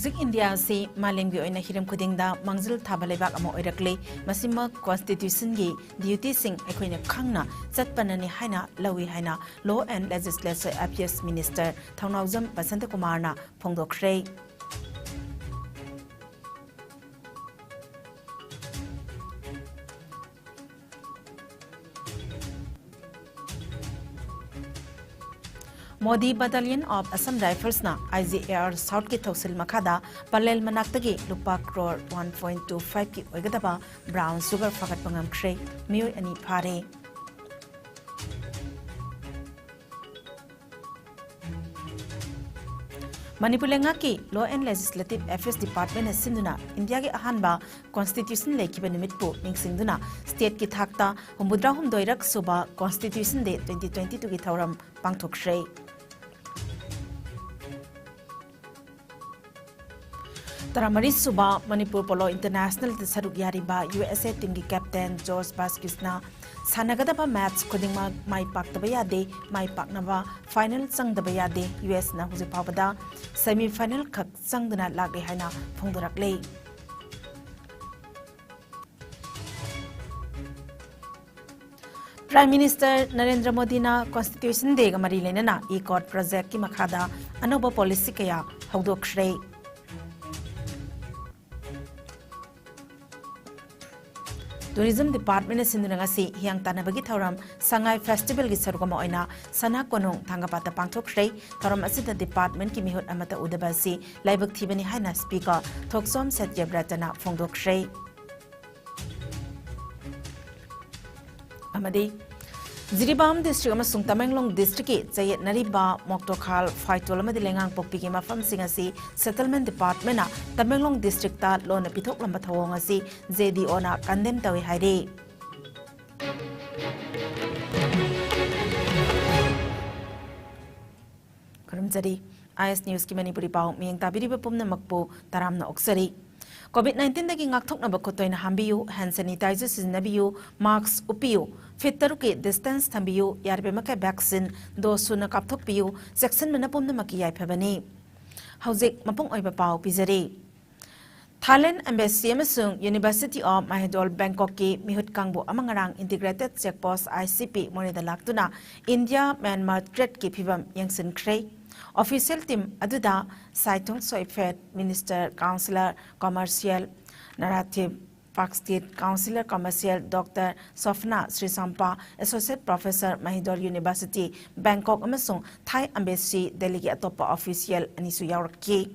Hauzik India si maling bi oina hiram kudingda mangzil thabalebak amo oirakle masima constitution gi duty sing ekoina khangna chatpanani haina lawi haina law and legislative affairs minister Thaunauzam Basanta Kumarna phongdokhrei Modi Battalion of Assam Rifles na IGAR South ki Thosil Makhada Palel Manaktagi Lupa crore 1.25 ki oigadaba brown sugar fakat pangam kre miyoy ani phare Manipuri ki Law and Legislative Affairs Department has sinduna India ki ahanba Constitution lekiba nimitpu ningsingduna state ki thakta humudra humdoirak suba Constitution Day 2022 ki thauram pangthokhrei Taramari Suba Manipur Polo International Saruk Yariba USA team ki captain George Baskisna Sanagadaba match kudingma mai paktaba yade mai paknaba final sangdaba yade US na huzi pawada semi final khak sangdana lagre haina phongdorakle Prime Minister Narendra Modi na Constitution Day ga mari lenana e-court project ki makhada anoba policy kaya hawdokhrei Tourism Department is in the Nagasi, Yang Tanabagi Tauram, Sangai Festival is Sarugama Oina, Sana Konung, Tangapata Pangtok Shrey, Taram Asita Department, Kimihut Amata Udabasi, Laibuk Tibani Haina Speaker, Toksom Set Jabratana, Fongdok Shrey. Amadi Ziribam District Amasung Tamenglong District, Zayet Nariba, Moktokhal, Faitolama de Lengang Pokpiki Mafam Singasi, Settlement Department, Tamenglong District, Lona Pitok Lambatawangasi, Zedi Ona, Kandem Tawi Haide. Karamzari, IS News ki Manipuri Pau, Miyang Tabiri Pumna Makpo, Taramna Oksari. COVID-19 dagi ngakthok na bakotoy na hambiyu, hand sanitizer sizinabiyu, masks upiyu, fitaruki distance thambiyu, yarbe maka vaccine, dosu na kapthok piyu, section manapum na makiyay pabani. Hauzik mapong oiba pao pizari. Thailand Embassy amasung University of Mahidol Bangkok ki mihut kangbo amangarang Integrated Checkpost ICP moneda laktuna India Myanmar trade ki phibam yangsin khrei. Official team aduda Saitong Soifet Minister Councillor Commercial Narrative Park State Councillor Commercial Dr. Sofna Srisampa Associate Professor Mahidol University Bangkok amasung Thai Embassy Delegate atopa official anisu yauraki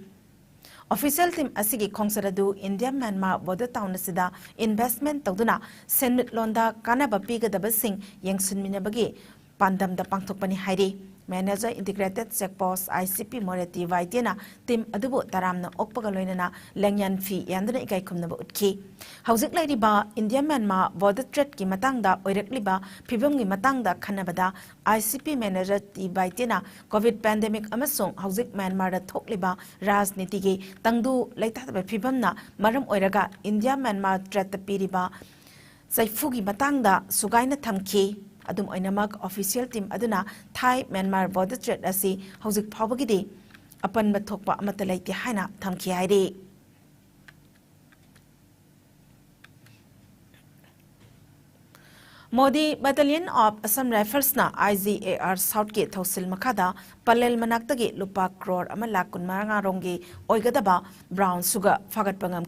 Official team asigi khongsaradu India Myanmar border town asida investment tawduna senmit londa kanaba pigadaba sing yengsunminabagi pandamda pangthokpani hairi Manager Integrated Checkpost ICP Morati Vaitiana Team Adubu Taramna Okpagaloinana Langyan Fee Yandana Ikai Kumnaba Utki. Hauzik Ladiba India Myanmar border threat ki matangda Oirekliba Pibum ki matangda Kanabada ICP Manager T Vaitiana COVID pandemic amasung Hauzik Myanmar da Thokliba Rajniti gi Tangdu Laitaba Pibumna Maram Oiraga India Myanmar threat the Piriba Saifugi matangda Sugaina Thamki Adum oinamak official team aduna Thai Myanmar border trade asi hauzik phawagidi apan mathokpa amata laiti haina thamki haide Modi Battalion of Assam Rifles na IGAR South ki Thosil Makhada Palel Manaktagi Lupa crore ama lakun maranga rongi oigadaba brown sugar fagat pangam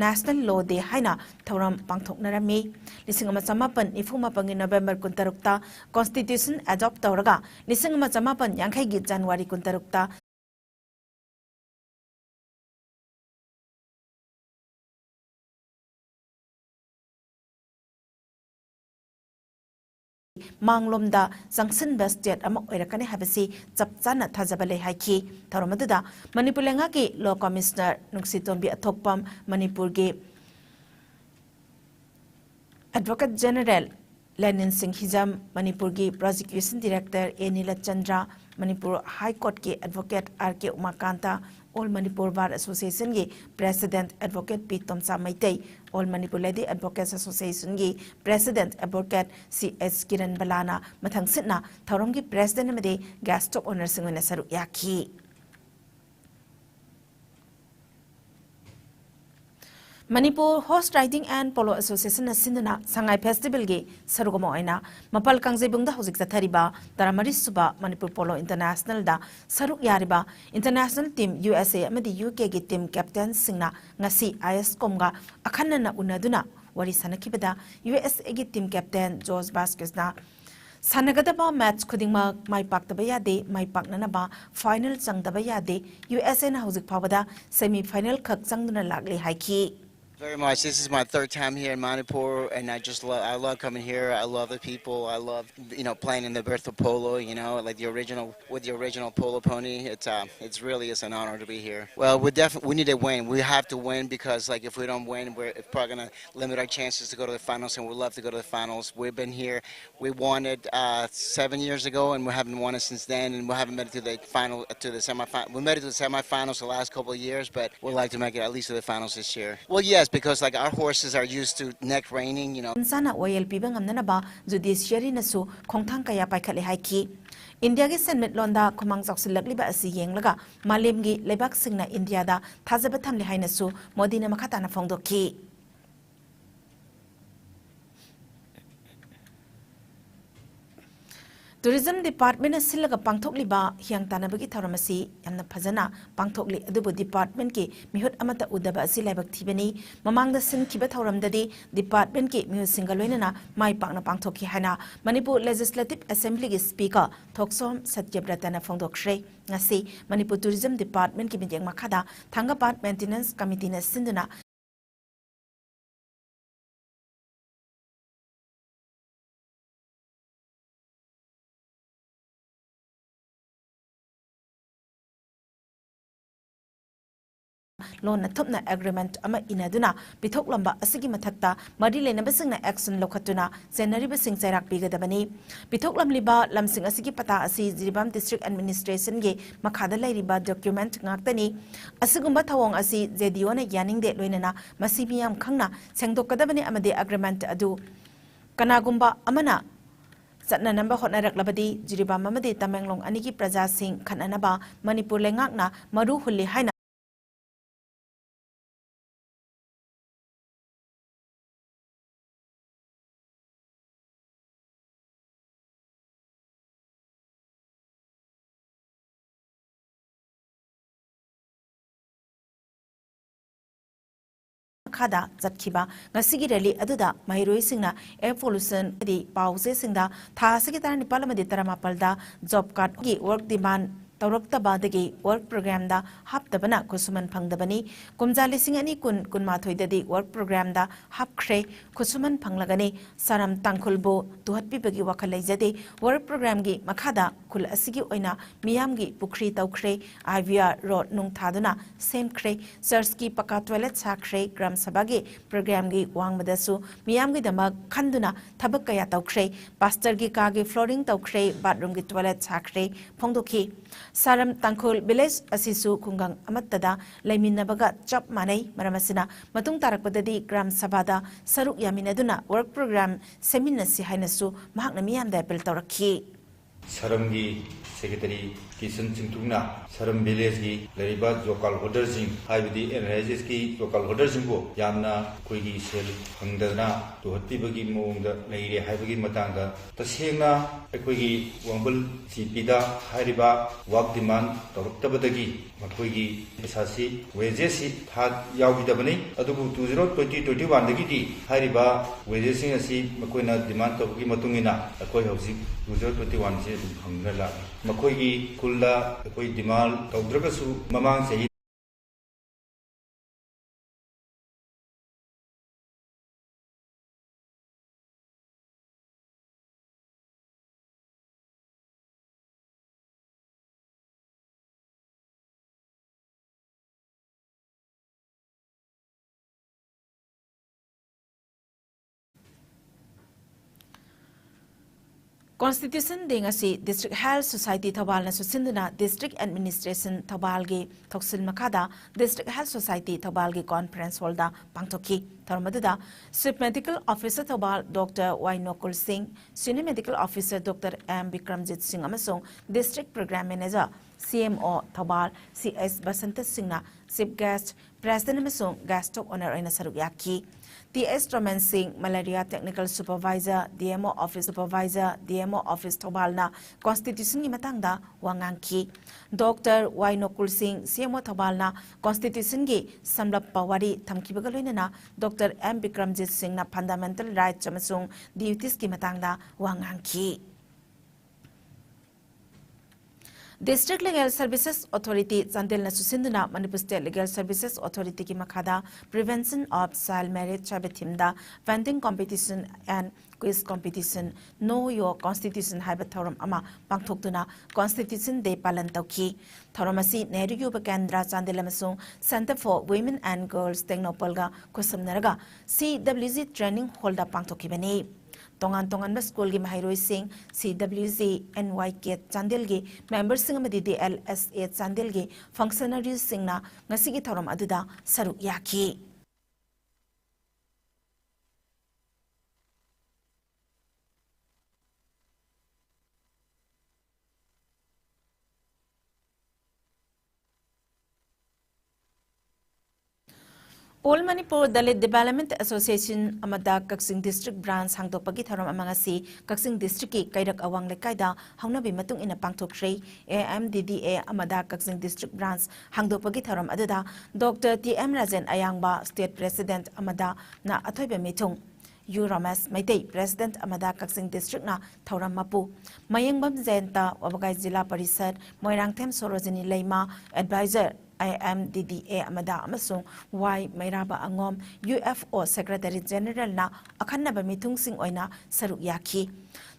National Law Day haina thauram pangthok narami lisingama chamapan ifuma pangi November 16 Constitution adopt tawraga lisingama chamapan yankhai gi January 16 Manglomda Sangsin Bastet amok oirakani habasi chapchana thajabale haiki tharomaduda Manipur lenga ki Law Commissioner Nungsitombi Athokpam Manipur ge Advocate General Lenin Singh Hijam, Manipur ki Prosecution Director A. Nila Chandra, Manipur High Court ki Advocate R.K. Umakanta, All Manipur Bar Association ki President Advocate P. Tomsa Maitei, All Manipur Lady Advocates Association ki President Advocate C.S. Kiran Balana, Mathang Sitna, Thaurong ki President Amade, Gas Top Owner Singwena Saru Yaki. Manipur Horse Riding and Polo Association na Sinduna Sangai Festival ge Sarugamo Aina Mapal Kangjebungda Hojik Zathariba Taramari Suba Manipur Polo International da Saruk Yariba International Team USA amadi UK ge team captain singna ngasi Iscom ga akhanna unaduna wari sanakibada USA ge team captain George Vasquez na Sanagadaba match kudingma mai paktaba yade mai paknanaba final changdaba yade USA na Hojik Pawada semi final khak changduna lagle haiki. Very much. This is my third time here in Manipur, and I love coming here. I love the people. I love, playing in the Bertha Polo, like with the original polo pony. It's really an honor to be here. Well, we need to win. We have to win because, like, if we don't win, it's probably going to limit our chances to go to the finals, and we'd love to go to the finals. We've been here. We won it 7 years ago, and we haven't won it since then, and we haven't made it to the semifinal. We made it to the semifinals the last couple of years, but we'd like to make it at least to the finals this year. Well, yes, because like our horses are used to neck reining, Sana oil pibang amna ba judiciary na su khongthang kaya paikhale haiki. India ge senmet londa khumang choksilakli ba asi yenglaga malem gi lebak singna India da thajaba thamli haina su Modi na makhata na phongdokhi. Tourism Department silaga pangthokli ba hiang tanabagi tharamasi yamna phajana pangthokli adubu department ki mihut amata udaba asi laibak thibani mamangda sin khiba thoramdadi department ki mihut singaloinana mai pakna pangthokhi hana Manipur Legislative Assembly ki speaker Thoksom Satyabratana phongdokshre ngasi Manipur Tourism Department ki bijeng makhada Thangapat Maintenance Committee na sinduna Loan Tupna agreement ama inaduna Pithok Lamba Asigi Matakta Madile Nabasing action lokatuna Senari Basing Sarak Bigadabani Pithok Lam Liba Lamsing Asigi Pata Asi Ziribam District Administration Ge Makadala Riba document Ngaktani Asigumba Tawong Asi Zediona Yaning de Luinana Masimiam Kangna Sengdokadabani Amade agreement adu Kanagumba Amana Satna number Hotnarak Labadi Jiribam Mamade Tamenglong Aniki Praja Singh Kananaba Manipur Lengakna Maru Huli Haina Kada Zatkiba, Nasigireli Aduda, Mahiroi Singna, air pollution, the Pause Singda, Ta Secretary Parliament Taramapalda, job card, work demand. Taurokta Badagi work program da hap dabana kusuman pangdabani kumjali singani kun mathoy dadi work program da hap kre kusuman panglagani saram tangkulbo tuhatpi bagi wakalai jade work program gi makhada kul asigi oina miyam gi pukri taukre IVR road nung thaduna same kre church ki paka toilet sakre gram sabagi program gi wangmadasu miyam gi dama khanduna thabak kaya taukre pastor gi ka gi flooring taukre bathroom gi toilet sakre phongdokhi Saram Tangkul village asisu kungang amatada laiminabaga chop manai maramasina matung tarakpadadi gram sabada saruk yaminaduna work program seminar si hainasu mahakna miyam da apel tawrakhi Saramgi Secretary Kisan Chingtungna Saram village ki lariba local holders jing haibadi NRS ki local holders jing ko yamna koigi sel hangdana to hatibagi moongda leire haibagi matangda tasengna koigi wangbal CP-da hairiba work demand toroktabadagi makoigi esasi wages si tha yaugidabani adubu 2021 dagi di hairiba wages sing asi makoina demand tobagi matungina akoi hausi 2021 se hangna makoigi kulla koi dimal tawdragasu mamang sahi Constitution ding asi District Health Society Thobal na susinduna District Administration Thobal gi thoksil makada District Health Society Thobal gi conference hall da pangthoki tharmaduda Chief Medical Officer Thobal Dr. Wainokul Singh, Senior Medical Officer Dr. M. Bikramjit Singh amasung District Program Manager CMO Thobal CS Basanta Singh na Chief Guest President amasung Guest of Honor oina saruk yaki. TS Roman Singh, Malaria Technical Supervisor, DMO Office Supervisor, DMO Office Thobalna, Constitution Matangda, Wangangki. Dr. Wainokul Singh, CMO Thobalna, Constitution Gi, Samlap Pawari, Tamkibagalina, Dr. M. Bikramjit Singh na Fundamental Rights Chamasung, Duties Ki Matangda, Wangangki. District Legal Services Authority Chandel na susinduna Manipur State Legal Services Authority ki makada Prevention of Child Marriage Chabetimda Vending Competition and Quiz Competition Know Your Constitution haiba thoram ama pangthokduna Constitution Day palan tawki thoram asi Nehru Yuva Kendra Chandel amasung Center for Women and Girls Technopolga kosamnaraga CWG Training Hall da pangthokibani Tongan school gi mahairoi sing CWZ NYK Chandel gi members sing amadi DLSA Chandel gi functionaries sing na ngasi gi thoram aduda saruk yaki. All Manipur Dalit Development Association Amada Kaksing District Branch Hangdopagi Tharam Amangasi Kaksing District ki Kairak Awang Lekaida Hangnabi Matung ina Pangtokre AMDDA Amada Kaksing District Branch Hangdopagi Tharam Adada Dr. TM Rajan Ayangba State President Amada na Athoibe Metung U Ramas Maitei President Amada Kaksing District na Thauram Mapu Mayangbam Zenta Wabagai Zilla Parisad Moirangthem Sorojini Leima Advisor IMDDA Amada Amasung Y Mairaba Angom UFO Secretary General na Akhanaba Mitung Sing Oina Saruk Yaki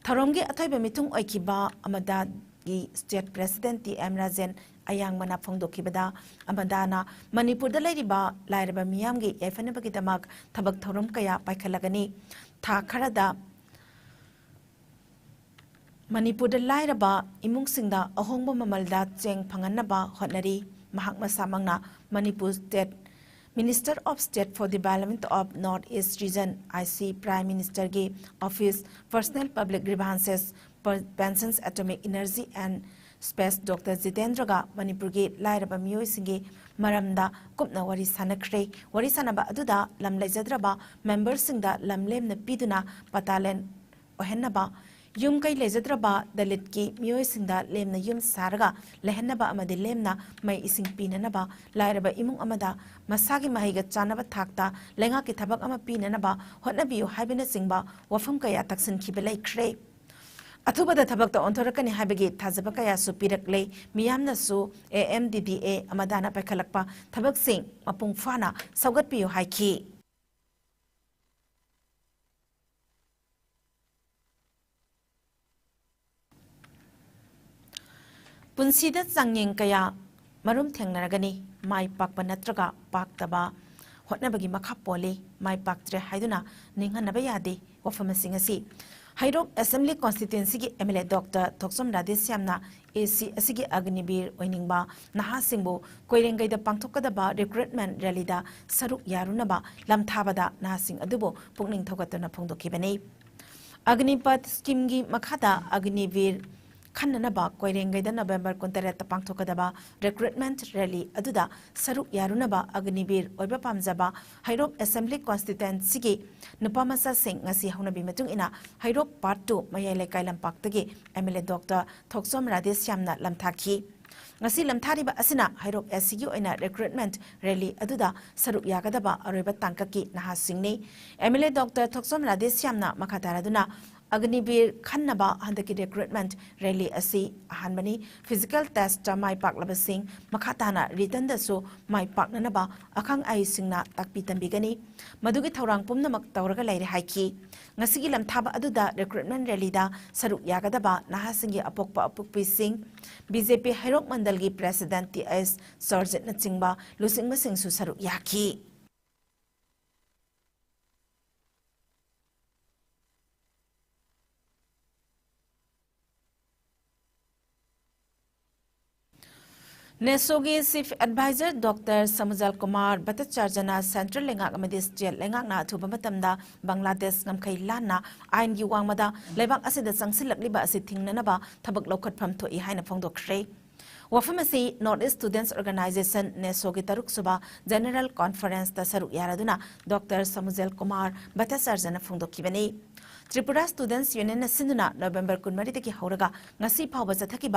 Tharomgi Athoiba Mitung Oikiba Amada gi State President TM Rajan Ayang Mana Phongdokibada Amadana Manipur da Lairiba Lairaba Miyamgi Efanabagi Damak Tabak Thorom Kaya Paikhalagani Tha Kharada Manipur da Lairaba Imung Singda Ahongba Mamalda Cheng Phanganaba Hotnari Mahak Masamangna Manipur State Minister of State for Development of North-East Region IC Prime Minister Ge Office Personal Public Grievances Pensions Atomic Energy and Space Dr. Jitendra Ga Manipur Ge Lairaba Miyoi Singe Maramda Kupna Wari Sanakre Wari Sanaba Aduda Lam Lejadraba Members Singda Lam Lem na Piduna Patalen Ohennaba Yum Kai Lejadraba Dalit Ki Miyoi Singda Lem na Yum Saraga Lehenaba Amadi Lemna May Ising Pinanaba Lairaba Imung Amada Masagi Mahiga Chanaba Takta Lenga Ki Tabak Ama Pinanaba Hotnabiyo Habina Singba Wafum Kaya Taksin Kibelay Kre Atubada Tabak the Ontorakani Habigi Tazabakaya Supirakle Miyamna Su AMDDA Amadana Pakalakpa Tabak Sing Mapung Fana Saugat Piyo Haiki Punsida Zangyeng Kaya Marum Tengnaragani Mai Pakpa Natraga Paktaba Hotnabagi Makapoli Mai Paktre Haiduna Ninganabayadi Wafamasingasi Hairok Assembly Constituency ki MLA Dr. Thoksom Radhesyamna AC Asigi Agnibir Oiningba Naha Singbo Koirengai da Pangthokadaba Recruitment Rally da Saruk Yarunaba Lamthabada Naha Sing Adubo Pungning Thokatuna Pongdokibani Agnipat Scheme gi Makhada Agnivir Khananaba Koirengai da November Kuntareta Pangthokadaba Recruitment Rally Aduda Saruk Yarunaba Agnibir Oiba Pamjaba Hairok Assembly Constituency ki Nupamasa Singh ngasi haunabi matung ina Hairok Part 2 Mayai Lekai Lampaktagi MLA Dr. Thoksom Radhesyamna lamthaki ngasi lamthariba asina Hairok SCU oina recruitment rally aduda saruk yagadaba aroiba tangkaki naha singni MLA Dr. Thoksom Radhesyamna makataraduna Agnibir Khannaba Handaki recruitment rally asi ahanbani physical test mai paklaba sing makhatana written da so mai paknanaba akhang ai singna takpi tambigani madugi thaurang pumnamak tawraga laire haiki ngasigi lamthaba aduda recruitment rally da saruk yagadaba naha singi apokpa apukpi sing BJP Hairok Mandalgi President TS Sarjit na chingba lusingma sing su saruk yaki नेसोगी chief adviser doctor समजल कुमार भट्टाचार्यना central लेंगाक अमदी state लेंगाकना अथुबा मतमदा बांग्लादेश ngमखै लाना आइनगी वांगमदा लेबाक असिदा चंगसिलकलिबा असि थिंगननबा थबक लौखटफम थोइ हाइना फोंदोखरे वफम असि नॉर्थ ईस्ट स्टूडेंट्स ऑर्गेनाइजेशन नेसोगी तरुक सुबा जनरल कॉन्फ्रेंस ता सरुक यारादुना डॉक्टर समजल कुमार भट्टाचार्यना फोंदोखिबनी त्रिपुरा स्टूडेंट्स यूनियन सिंधुना नवंबर 12 की हौरगा ngasi phawba chathaki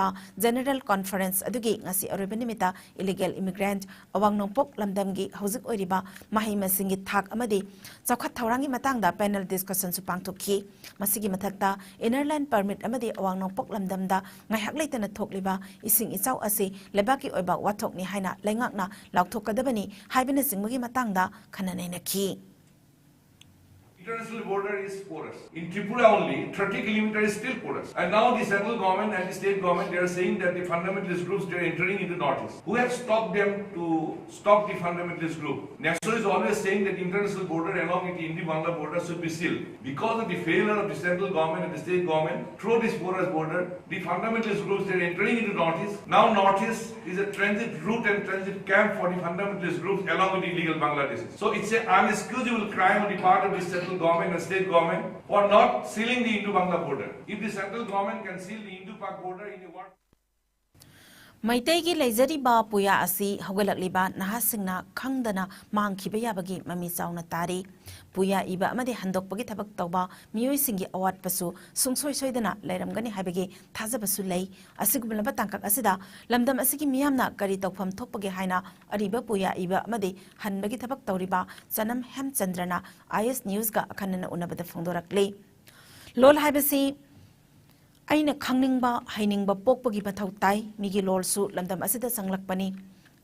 general conference adugi ngasi aroba nimita illegal immigrant awang nongpok lamdamgi hauzik oiriba mahi masingi thak amadi chawkhat thaurangi matangda panel discussion su pangthokhi masigi mathakta innerland permit amadi awang nongpok lamdamda ngaihak leitana thokliba ising ichau ase lebaki oiba wathokni haina lengakna lauthokadabani haibina singmagi matangda khananaina khi International border is porous. In Tripura only, 30 kilometers is still porous. And now the central government and the state government, they are saying that the fundamentalist groups, they are entering into Northeast. Who have stopped them to stop the fundamentalist group? NASO is always saying that the international border along with the Indi-Bangla border should be sealed. Because of the failure of the central government and the state government, through this porous border, the fundamentalist groups, they are entering into Northeast. Now Northeast is a transit route and transit camp for the fundamentalist groups along with the illegal Bangladeshis. So it's an unexcusable crime on the part of the central government and state government for not sealing the Indo-Bangla border. If the central government can seal the Indo-Pak border in a one Maitegi leizariba puya asi hogalakliba nahasingna khangdana mangkhiba yabagi mami chauna tari puya iba amade handokpagi thabak tawba miyoi singi awat pasu sungsoi soidana lairamgani habagi thajabasu lei asigumlaba tangkak asida lamdam asigi miyamna kari tawpham thokpagi haina ariba puya iba amade hanbagi thabak tawriba chanam hemchandrana IS news ga akhanna unabada phongdorakle lol haibasi aina khangningbा hainingba pokpagi bathau tai migi lolsu lamdam asida sanglakpani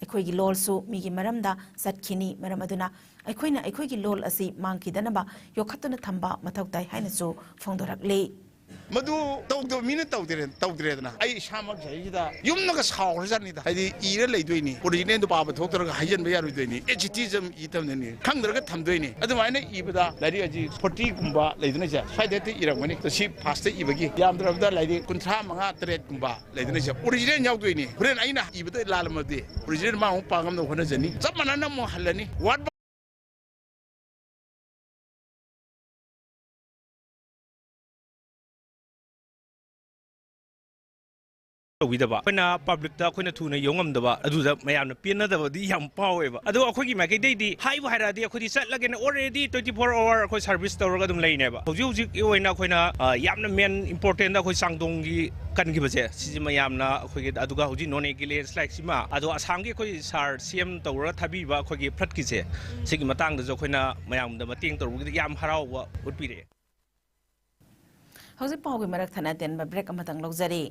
akhoi lolsu migi maramda satkhini maram aduna akhoi lol asi mangkidanaba yokhatuna thamba mathau tai haina su phongdorakle मधु तौदो मिने तौदरेदना आई सामक जाइदा युमनगा सावरजानिदा हाइदि इरे लैदोइनि original दो पाबा थोक्तरगा Huygens बया रुइदोइनि एजिटिजम इतमनेनि खंगदरगा थमदोइनि अदुमाइना इबदा लाइदि अजि 40 गुंबा लैदना जा फाइदेते इरंगमनि तो सि fast इबगी यामद्रबदा लाइदि 35 3 गुंबा लैदना जा original यावदोइनि फ्रेन आइना इबदा लालमदि original Maui पागमनो होनजनि सब मनना मो हल्लनि वाट अखोना पब्लिक अखोना थूना योंगमदबा अदुदा मयामना पेनदबदी याम पावेबा अदो अखोगी माइकैदैदी हाइबो हाइरादी अखोदी चटलगेन ऑलरेडी 24 आवर अखो सर्विस तौरगा दुम लैनेबा हौजी हौजी ओइना अखोना यामना मेन इंपोर्टेंट अखो सांगदोंगी कनगिबजे सिजि मयामना अखोगी अदुगा हौजी नॉन एगिलेंस लाइक सिमा अदो आसामगी अखोई सार सीएम तौरगा थाबीबा अखोगी फ्लडकिसे सिगि मतांगदा जो अखोना मयामदा मतेंग तौरगी याम हरावबा उटपिरे हौजी Pawgi मरक थना तेनबा break अमतंग लौजरी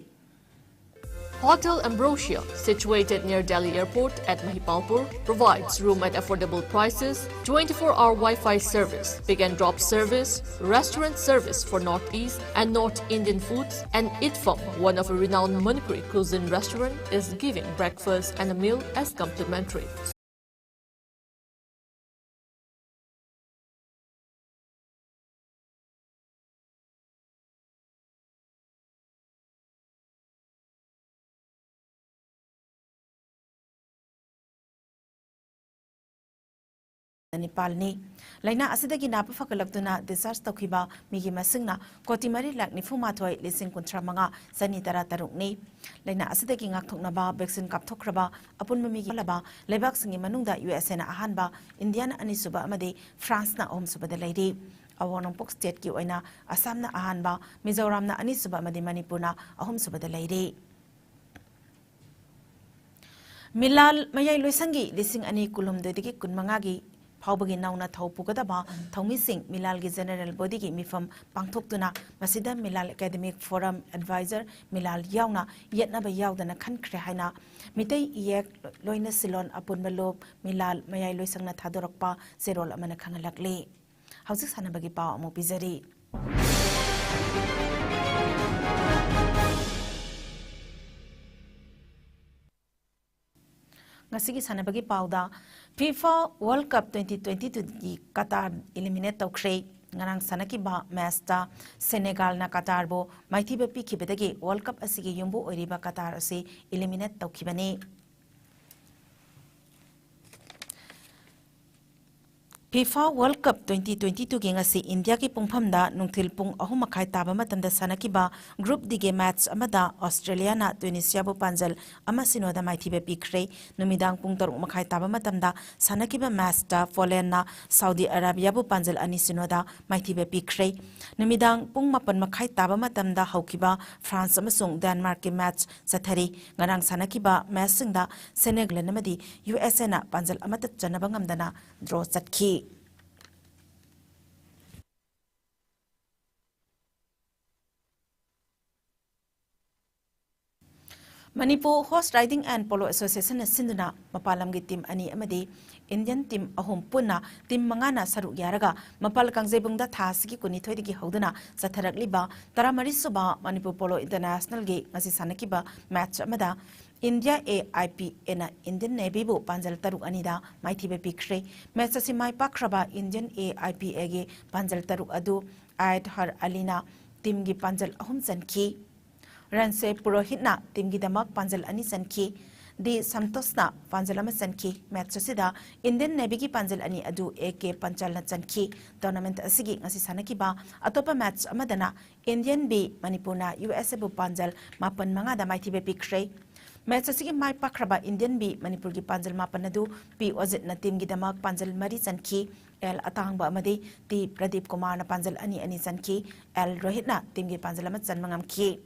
Hotel Ambrosia, situated near Delhi Airport at Mahipalpur, provides room at affordable prices, 24-hour Wi-Fi service, pick and drop service, restaurant service for Northeast and North Indian foods, and Iscom, one of a renowned Manipuri cuisine restaurant, is giving breakfast and a meal as complimentary. Nepalni laina asidagi napa fakalakduna discharge tawkhiba migi masingna kotimari lak nifumathoi lising kuntramanga sani tara tarukni laina asidagi ngakthoknaba vaccine kapthokraba apunma migi laba lebak singi manungda USA na ahanba Indiana anisuba amade France na ohmsuba da laidi awonongpok state ki oina Assam na ahanba Mizoram na anisuba amade Manipur na ahomsuba da laidi Milal mayai loisangi lising ani kulumdegi kunmangagi Paubagi nauna thaupugadaba thaumising Milalgi General Bodygi mifam pangthoktuna masida Milal Academic Forum Advisor Milal yauna yetnaba yaudana khankhre haina mitei yek loina silon apunbalob Milal mayai loisangna thadorakpa serol amana khangalakle hausi sanabagi paw amu pizari ngasigi sanabagi pawda FIFA World Cup 2022 gi Qatar eliminate tawkhre ngarang sanaki ba match ta Senegal na Qatar bo maithiba pikhibedagi World Cup asigi yumbu oiriba Qatar ase eliminate tawkhibani FIFA World Cup 2022 gi ngasi India ki pungphamda nungthil pung ahum makhai taba matamda sanakiba group dige match amada Australia na Tunisia bu panjal ama sinoda maithibe pikre numidang pung taruk makhai taba matamda sanakiba match ta Poland na Saudi Arabia bu panjal ani sinoda maithibe pikre numidang pung mapan makhai taba matamda haukiba France amasung Denmark ki match sathari ngarang sanakiba match singda Senegal namadi USA na panjal amata janaba ngamdana draw chatki Manipur Horse Riding and Polo Association sinduna mapalamgi team ani amadi Indian team ahum punna team mangana saruk yaraga mapal kangjebungda thasigi kuni thoidigi hoduna satharakliba taramari suba Manipur Polo International ge ngasi sanakiba match amada India AIP ena Indian Navy bu panjal taruk anida maithibe pikre match asi mai pakraba Indian AIP ge panjal taruk adu Aid Har Alina team gi panjal ahum sanki Ranse Purohitna team gidamak panjal ani sanki di Santosna panjalama sanki match sida Indian Navy gi panjal ani adu AK panchalna sanki tournament asigi ngasi sanakiba atopa match amadana Indian B Manipurna USA bu panjal mapan manga da maithibe pikre match asigi mai pakraba Indian B Manipur gi panjal mapan adu P Ozit na team gidamak panjal mari sanki L Atangba amadi T Pradeep Kumar na panjal ani sanki L Rohitna team gi panjalama chanmangam ki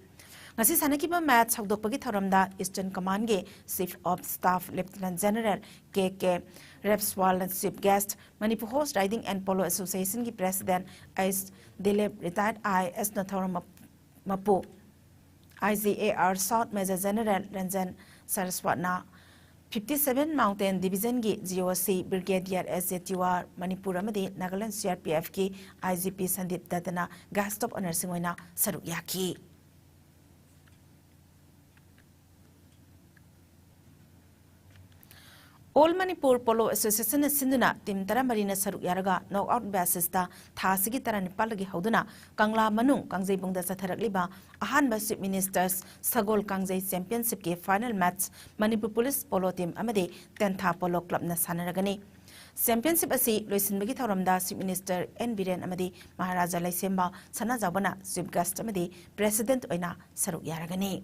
ngasi sanakiba match hawdokpagi thoramda Eastern Command ge Chief of Staff Lieutenant General KK Repswal and Chief Guest Manipur Horse Riding and Polo Association gi President Is Dilip retired IS na thoram mapu IGAR South Major General Ranjan Saraswat na 57 Mountain Division gi GOC Brigadier SZTUR Manipur amadi Nagaland CRPF ki IGP Sandip Dadana Guest of Honor singoina saruk yaki All Manipur Polo Association sinduna team taramarina saruk yaraga knockout basis ta thasigi taranipalagi hauduna Kangla Manung Kangjebungda satharakliba ahanba Chief Ministers Sagol Kangjei Championship ke final match Manipur Police Polo team amade Tentha Polo Club na sanaragani Championship asi loisinbagi thoramda Chief Minister N Biren amade Maharaja Laisemba sana jabana Chief Guest amade President oina saruk yaragani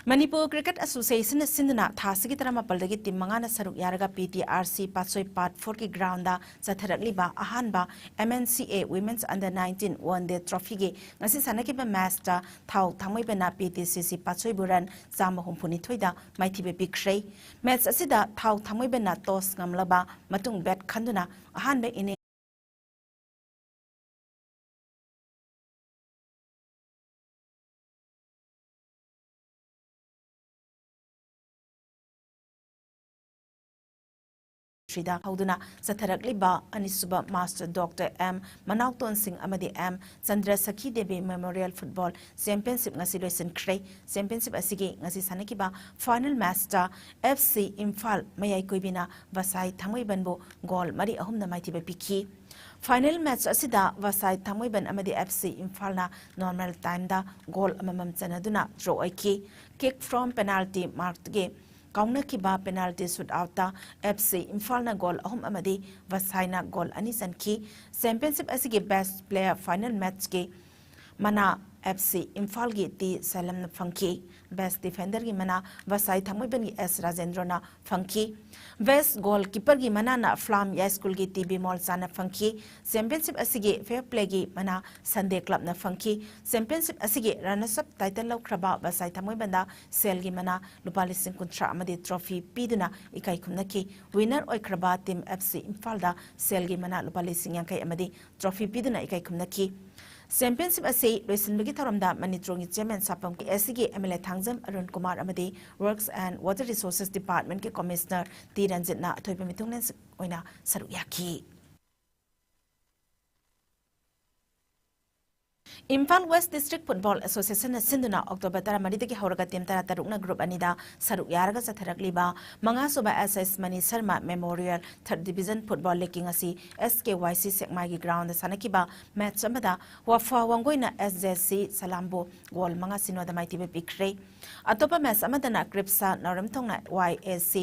Manipur Cricket Association sinduna thasigi tarama paldagi team mangana saruk yaraga PTRC Patsoi Part 4 ki ground da satharakliba ahanba MNCA Women's Under 19 One Day Trophy ge ngasi sanakiba match ta thau thamoi bena PTCC Patsoi Buran Zama Humpuni thoida maithibe pikre match asida thau thamoi bena toss ngamlaba matung bat khanduna ahanba ine Shida Hauduna Satharakliba Anisuba Master Dr. M. Manauton Singh Amadi M. Chandra Sakhi Devi Memorial Football Championship ngasi loisin kre Championship asigi ngasi sanakiba final master FC Imphal Mayai Koibina Vasai Thamoibanbo goal mari ahum na maithibe pikhi Final match asida Vasai Thamoiban Amadi FC Imphal na normal time da goal amamam chanaduna draw oiki kick from penalty marked ge Kauna kiba penalty shootout ta FC Imphal na goal ahum amadi Vasai na goal ani sanki championship asigi best player final match ke mana FC Imphal gi ti salam na funky best defender gi mana Vasai Thamoiban gi S Rajendra na funky best goalkeeper gi mana na Flam Ya School gi ti Bimol sana funky championship asigi fair play gi mana Sunday club na funky championship asigi runners up title law kraba Vasai Thamoiban da sel gi mana lupali singkuntra amadi trophy piduna ikai khumna ki winner oi kraba team FC Imphal da sel gi mana lupali singyangkai amadi trophy piduna ikai khumna ki Championship asi loisinbagi thoramda Manitrongi Chairman Sapam ki SG MLA Thangjam Arun Kumar amadi Works and Water Resources Department ki Commissioner T Ranjit na thoipa mitungnen oina saruk yaki Imphal West District Football Association sinduna October 13 dagi hauraga team 13 group anida saruk yaraga satharakliba manga suba SS Mani Sharma Memorial 3rd Division Football League asi SKYC Sekmai gi ground sanakiba match amada wafa wangoina SJC Salambo goal manga sinoda maitibe pikre atopa match amada na Kripsa Naramthongna YAC